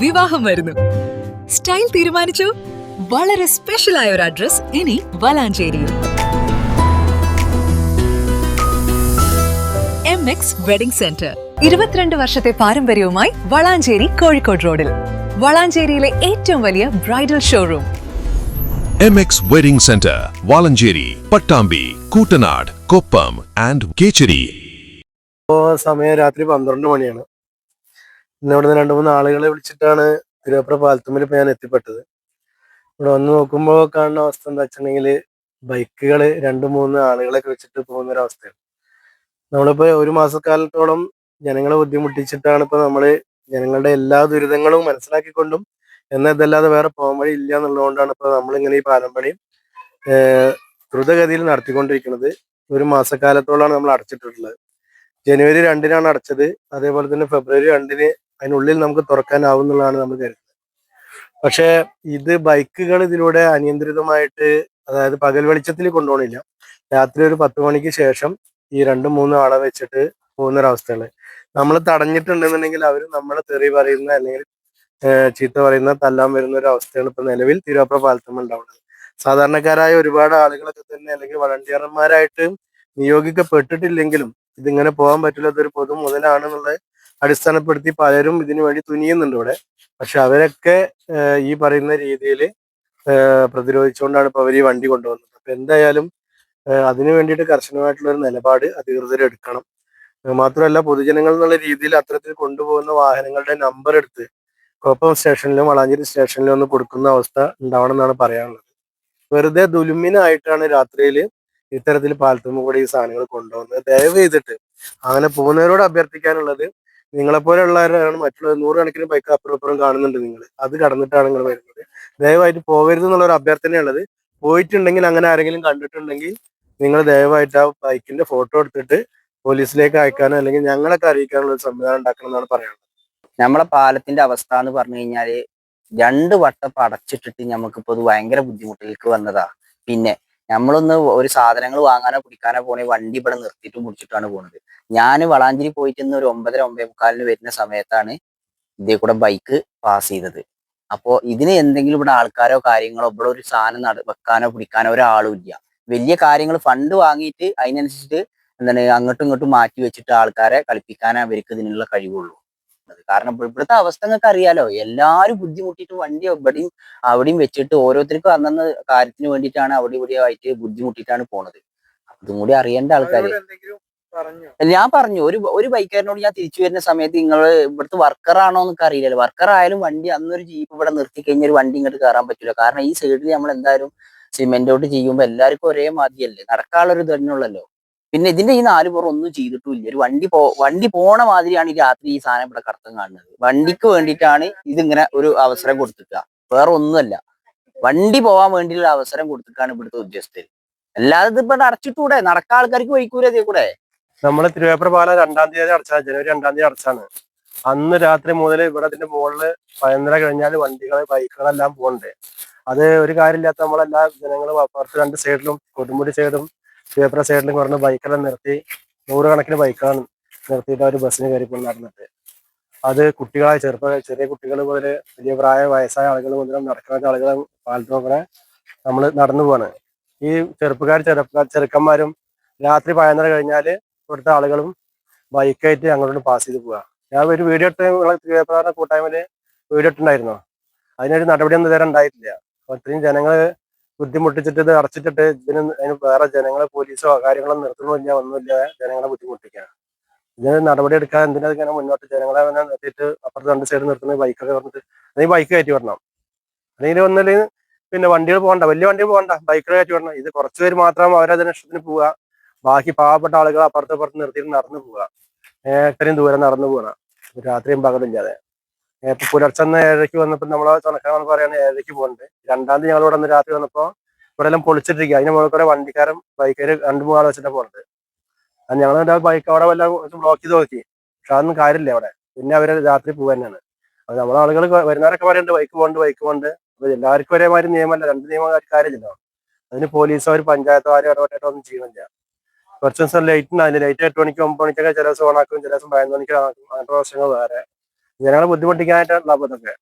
വിവാഹം വരുന്നു. സ്റ്റൈൽ തീരുമാനിച്ചു. വളരെ സ്പെഷ്യൽ ആയ ഒരു അഡ്രസ് ഇനി വളാഞ്ചേരിയിൽ. MX വെഡിംഗ് സെന്റർ 22 വർഷത്തെ പാരമ്പര്യവുമായി വളാഞ്ചേരി കോഴിക്കോട് റോഡിൽ. വളാഞ്ചേരിയിലെ ഏറ്റവും വലിയ bridal showroom. MX Wedding Center, Valancheri, Pattambi, Kootanad, Koppam and Kecheri. സമയം രാത്രി 12 മണിയാണ്. ഇന്നിവിടുന്ന് 2-3 ആളുകളെ വിളിച്ചിട്ടാണ് തിരുവപ്ര പാലത്തുമ്മൽ ഇപ്പോൾ ഞാൻ എത്തിപ്പെട്ടത്. ഇവിടെ വന്ന് നോക്കുമ്പോൾ കാണുന്ന അവസ്ഥ എന്താ വെച്ചിട്ടുണ്ടെങ്കിൽ ബൈക്കുകൾ 2-3 ആളുകളൊക്കെ വെച്ചിട്ട് പോകുന്ന ഒരു അവസ്ഥയാണ്. നമ്മളിപ്പോൾ ഒരു മാസക്കാലത്തോളം ജനങ്ങളെ ബുദ്ധിമുട്ടിച്ചിട്ടാണ് ഇപ്പോൾ നമ്മൾ ജനങ്ങളുടെ എല്ലാ ദുരിതങ്ങളും മനസ്സിലാക്കിക്കൊണ്ടും എന്നാൽ ഇതല്ലാതെ വേറെ പോകാൻ വഴി ഇല്ല എന്നുള്ളതുകൊണ്ടാണ് ഇപ്പോൾ നമ്മളിങ്ങനെ ഈ പാലം പണി ദ്രുതഗതിയിൽ നടത്തിക്കൊണ്ടിരിക്കുന്നത്. ഒരു മാസക്കാലത്തോളമാണ് നമ്മൾ അടച്ചിട്ടുള്ളത്. ജനുവരി 2-നാണ് അടച്ചത്. അതേപോലെ തന്നെ ഫെബ്രുവരി 2-ന് അതിനുള്ളിൽ നമുക്ക് തുറക്കാനാവും എന്നുള്ളതാണ് നമ്മൾ കരുതുന്നത്. പക്ഷേ ഇത് ബൈക്കുകൾ ഇതിലൂടെ അനിയന്ത്രിതമായിട്ട്, അതായത് പകൽ വെളിച്ചത്തിൽ കൊണ്ടുപോകണില്ല. രാത്രി ഒരു 10 മണിക്ക് ശേഷം ഈ 2-3 ആളെ വെച്ചിട്ട് പോകുന്നൊരവസ്ഥയാണ്. നമ്മൾ തടഞ്ഞിട്ടുണ്ടെന്നുണ്ടെങ്കിൽ അവർ നമ്മളെ തെറി പറയുന്ന അല്ലെങ്കിൽ ചീത്ത പറയുന്ന തല്ലാൻ വരുന്ന ഒരു അവസ്ഥയാണ് ഇപ്പൊ നിലവിൽ തിരുവപ്ര പാലത്തുമ്മ ഉണ്ടാവുന്നത്. സാധാരണക്കാരായ ഒരുപാട് ആളുകളൊക്കെ തന്നെ അല്ലെങ്കിൽ വളണ്ടിയർമാരായിട്ട് നിയോഗിക്കപ്പെട്ടിട്ടില്ലെങ്കിലും ഇതിങ്ങനെ പോകാൻ പറ്റില്ലാത്ത ഒരു പൊതു മുതലാണെന്നുള്ള അടിസ്ഥാനപ്പെടുത്തി പലരും ഇതിനു വേണ്ടി തുനിയുന്നുണ്ട് ഇവിടെ. പക്ഷെ അവരൊക്കെ ഈ പറയുന്ന രീതിയിൽ പ്രതിരോധിച്ചുകൊണ്ടാണ് ഇപ്പൊ അവർ ഈ വണ്ടി കൊണ്ടുവന്നത്. അപ്പൊ എന്തായാലും അതിനു വേണ്ടിയിട്ട് കർശനമായിട്ടുള്ള ഒരു നിലപാട് അധികൃതർ എടുക്കണം. മാത്രമല്ല, പൊതുജനങ്ങൾ എന്നുള്ള രീതിയിൽ അത്തരത്തിൽ കൊണ്ടുപോകുന്ന വാഹനങ്ങളുടെ നമ്പർ എടുത്ത് കോപ്പം സ്റ്റേഷനിലും വളാഞ്ചേരി സ്റ്റേഷനിലും ഒന്ന് കൊടുക്കുന്ന അവസ്ഥ ഉണ്ടാവണം എന്നാണ് പറയാനുള്ളത്. വെറുതെ ദുലുമിനായിട്ടാണ് രാത്രിയിൽ ഇത്തരത്തിൽ പാലത്തുമ്മ കൂടി ഈ സാധനങ്ങൾ കൊണ്ടുപോകുന്നത്. ദയവ് ചെയ്തിട്ട് അങ്ങനെ പോകുന്നവരോട് അഭ്യർത്ഥിക്കാനുള്ളത്, നിങ്ങളെപ്പോലെയുള്ളവരാണ് മറ്റുള്ള 100 കണക്കിന് ബൈക്ക് അപ്പുറം കാണുന്നുണ്ട്. നിങ്ങൾ അത് കടന്നിട്ടാണ് നിങ്ങൾ വരുന്നത്. ദയവായിട്ട് പോകരുത് എന്നുള്ളൊരു അഭ്യർത്ഥനയുള്ളത്. പോയിട്ടുണ്ടെങ്കിൽ അങ്ങനെ ആരെങ്കിലും കണ്ടിട്ടുണ്ടെങ്കിൽ നിങ്ങൾ ദയവായിട്ട് ആ ബൈക്കിന്റെ ഫോട്ടോ എടുത്തിട്ട് പോലീസിലേക്ക് അയക്കാനോ അല്ലെങ്കിൽ ഞങ്ങളൊക്കെ അറിയിക്കാനുള്ള ഒരു സംവിധാനം ഉണ്ടാക്കണം എന്നാണ് പറയാനുള്ളത്. നമ്മളെ പാലത്തിന്റെ അവസ്ഥ എന്ന് പറഞ്ഞു കഴിഞ്ഞാല് 2 വട്ടം അടച്ചിട്ടിട്ട് നമുക്കിപ്പോ ഇത് ഭയങ്കര ബുദ്ധിമുട്ടിലേക്ക് വന്നതാ. പിന്നെ നമ്മളൊന്ന് ഒരു സാധനങ്ങൾ വാങ്ങാനോ പിടിക്കാനോ പോണേ വണ്ടി ഇവിടെ നിർത്തിയിട്ട് മുടിച്ചിട്ടാണ് പോണത്. ഞാൻ വളാഞ്ചേരി പോയിട്ട് ഇന്ന് ഒരു 9-9:15 വരുന്ന സമയത്താണ് ഇതേ കൂടെ ബൈക്ക് പാസ് ചെയ്തത്. അപ്പോ ഇതിന് എന്തെങ്കിലും ഇവിടെ ആൾക്കാരോ കാര്യങ്ങളോ ഇവിടെ ഒരു സാധനം വെക്കാനോ പിടിക്കാനോ ഒരാളും ഇല്ല. വലിയ കാര്യങ്ങൾ ഫണ്ട് വാങ്ങിയിട്ട് അതിനനുസരിച്ചിട്ട് എന്താണ് അങ്ങോട്ടും ഇങ്ങോട്ടും മാറ്റി വെച്ചിട്ട് ആൾക്കാരെ കളിപ്പിക്കാനേ അവർക്ക് ഇതിനുള്ള കഴിവുള്ളൂ. കാരണം ഇവിടുത്തെ അവസ്ഥ നിങ്ങൾക്ക് അറിയാലോ, എല്ലാരും ബുദ്ധിമുട്ടിയിട്ട് വണ്ടി ഇവിടെയും അവിടെയും വെച്ചിട്ട് ഓരോരുത്തർക്കും അന്നന്ന് കാര്യത്തിന് വേണ്ടിയിട്ടാണ് അവിടെ ഇവിടെ ആയിട്ട് ബുദ്ധിമുട്ടിയിട്ടാണ് പോണത്. അതും കൂടി അറിയേണ്ട ആൾക്കാര്. ഞാൻ പറഞ്ഞു ഒരു ബൈക്കാരനോട് ഞാൻ തിരിച്ചു വരുന്ന സമയത്ത് നിങ്ങൾ ഇവിടുത്തെ വർക്കർ ആണോ എന്നൊക്കെ അറിയില്ലല്ലോ. വർക്കർ ആയാലും വണ്ടി അന്നൊരു ജീപ്പ് ഇവിടെ നിർത്തി കഴിഞ്ഞാൽ ഒരു വണ്ടി ഇങ്ങോട്ട് കയറാൻ പറ്റില്ല. കാരണം ഈ സൈഡിൽ നമ്മൾ എന്തായാലും സിമെന്റോട്ട് ചെയ്യുമ്പോൾ എല്ലാവർക്കും ഒരേ മാതിരിയല്ലേ, നടക്കാനുള്ളൊരു തന്നെയുള്ളല്ലോ. പിന്നെ ഇതിന്റെ ഈ 4 പുറം ഒന്നും ചെയ്തിട്ടില്ല. ഒരു വണ്ടി പോണ മാതിരിയാണ് ഈ രാത്രി ഈ സാധനം ഇവിടെ കടത്തം കാണുന്നത്. വണ്ടിക്ക് വേണ്ടിയിട്ടാണ് ഇതിങ്ങനെ ഒരു അവസരം കൊടുത്തിട്ടുക, വേറെ ഒന്നുമല്ല. വണ്ടി പോവാൻ വേണ്ടിയുള്ള അവസരം കൊടുത്തിട്ടാണ് ഇവിടുത്തെ ഉദ്യോഗസ്ഥര്. അല്ലാതെ ഇത് ഇവിടെ അടച്ചിട്ടൂടെ, നടക്കാൻ ആൾക്കാർക്ക് വഴിക്കൂല അതേ കൂടെ. നമ്മള് തിരുവേപ്ര പാലം 2-ാം തീയതി അടച്ചാണ്, ജനുവരി 2-ാം തീയതി അടച്ചാണ്. അന്ന് രാത്രി മുതൽ ഇവിടെ അതിന്റെ മുകളില് 11:30 കഴിഞ്ഞാൽ വണ്ടികൾ ബൈക്കുകളെല്ലാം പോകണ്ടേ. അത് ഒരു കാര്യമില്ലാത്ത നമ്മളെല്ലാ ജനങ്ങളും പുറത്ത് 2 സൈഡിലും കൊടുമുടി സൈഡും തിരുവേപ്ര സൈഡിലും കുറഞ്ഞ ബൈക്കെല്ലാം നിർത്തി 100 കണക്കിന് ബൈക്കാണ് നിർത്തിയിട്ട് അവർ ബസ്സിന് കയറിപ്പോൾ നടന്നിട്ട്. അത് കുട്ടികളായ ചെറിയ കുട്ടികൾ മുതൽ വലിയ വയസ്സായ ആളുകൾ മുതൽ നടക്കുന്ന ആളുകൾ പാലത്തുമൊക്കെ നമ്മൾ നടന്നു പോവാണ്. ഈ ചെറുക്കന്മാരും രാത്രി 11:30 കഴിഞ്ഞാൽ ഇവിടുത്തെ ആളുകളും ബൈക്കായിട്ട് അങ്ങോട്ട് പാസ് ചെയ്ത് പോവുക. ഞാൻ ഒരു വീഡിയോ ഇട്ട് കൂട്ടായ്മയില് വീഡിയോ ഇട്ടുണ്ടായിരുന്നു. അതിനൊരു നടപടിയൊന്നും ഇതുവരെ ഉണ്ടായിട്ടില്ല. അത്രയും ജനങ്ങള് ബുദ്ധിമുട്ടിച്ചിട്ട് ഇത് അടച്ചിട്ടിട്ട് അതിന് വേറെ ജനങ്ങളെ പോലീസോ കാര്യങ്ങളോ നിർത്തണമില്ല, ഒന്നുമില്ല. ജനങ്ങളെ ബുദ്ധിമുട്ടിക്കുക. ഇതിന് നടപടി എടുക്കാൻ എന്തിനാ ഇങ്ങനെ മുന്നോട്ട് ജനങ്ങളെ നിർത്തിയിട്ട് അപ്പുറത്ത് 2 സൈഡ് നിർത്തുന്ന ബൈക്കൊക്കെ പറഞ്ഞിട്ട് അല്ലെങ്കിൽ ബൈക്ക് കയറ്റി വരണം. അല്ലെങ്കിൽ ഒന്നില്ലെങ്കിൽ പിന്നെ വണ്ടികൾ പോകണ്ട, വലിയ വണ്ടികൾ പോകണ്ട, ബൈക്കുകൾ കയറ്റി വരണം. ഇത് കുറച്ച് പേര് മാത്രം അവരതിന് ഇഷ്ടത്തിന് പോവുക. ബാക്കി പാവപ്പെട്ട ആളുകൾ അപ്പുറത്ത് നിർത്തിയിട്ട് നടന്നു പോവുക. ഇത്രയും ദൂരം നടന്നു പോകണം രാത്രിയും പകലില്ലാതെ. ഇപ്പൊ പുലർച്ചെ 7:00 വന്നപ്പോൾ നമ്മളെ ചുണക്കാൻ പറയാണ് 7:00 പോകുന്നുണ്ട്. 2-ാം തീയതി ഞങ്ങൾ ഇവിടെ നിന്ന് രാത്രി വന്നപ്പോ ഇവിടെ എല്ലാം പൊളിച്ചിട്ടിരിക്കുക. അതിന് മുകളിൽ കുറെ വണ്ടിക്കാരും ബൈക്കാര് 2-3 ആൾ വെച്ചിട്ടാണ് പോകുന്നത്. അത് ഞങ്ങൾ ബൈക്ക് അവിടെ വല്ല ബ്ലോക്ക് ചെയ്ത് നോക്കി, പക്ഷെ അതൊന്നും കാര്യമില്ല അവിടെ. പിന്നെ അവര് രാത്രി പോവുക തന്നെയാണ്. അത് നമ്മളെ ആളുകൾ വരുന്നവരൊക്കെ പറയുന്നുണ്ട് ബൈക്ക് പോകണ്ട്. അപ്പൊ എല്ലാവർക്കും ഒരേമാതിരി നിയമമല്ല, 2 നിയമം കാര്യമില്ലല്ലോ. അതിന് പോലീസോ ഒരു പഞ്ചായത്തോ ആരും ഇടപെട്ടിട്ടോ ഒന്നും ചെയ്യുന്നില്ല. കുറച്ച് ദിവസം ലൈറ്റ് ഉണ്ടാവില്ല. ലൈറ്റ് 8 മണിക്ക് 9 മണിക്കൊക്കെ ചില ദിവസം ഓണാക്കും, ചില ദിവസം 11 മണിക്ക് ഓണാക്കും. അങ്ങനത്തെ പ്രശ്നങ്ങൾ വേറെ. ജനങ്ങളെ ബുദ്ധിമുട്ടിക്കാനായിട്ടുള്ള ഇതൊക്കെ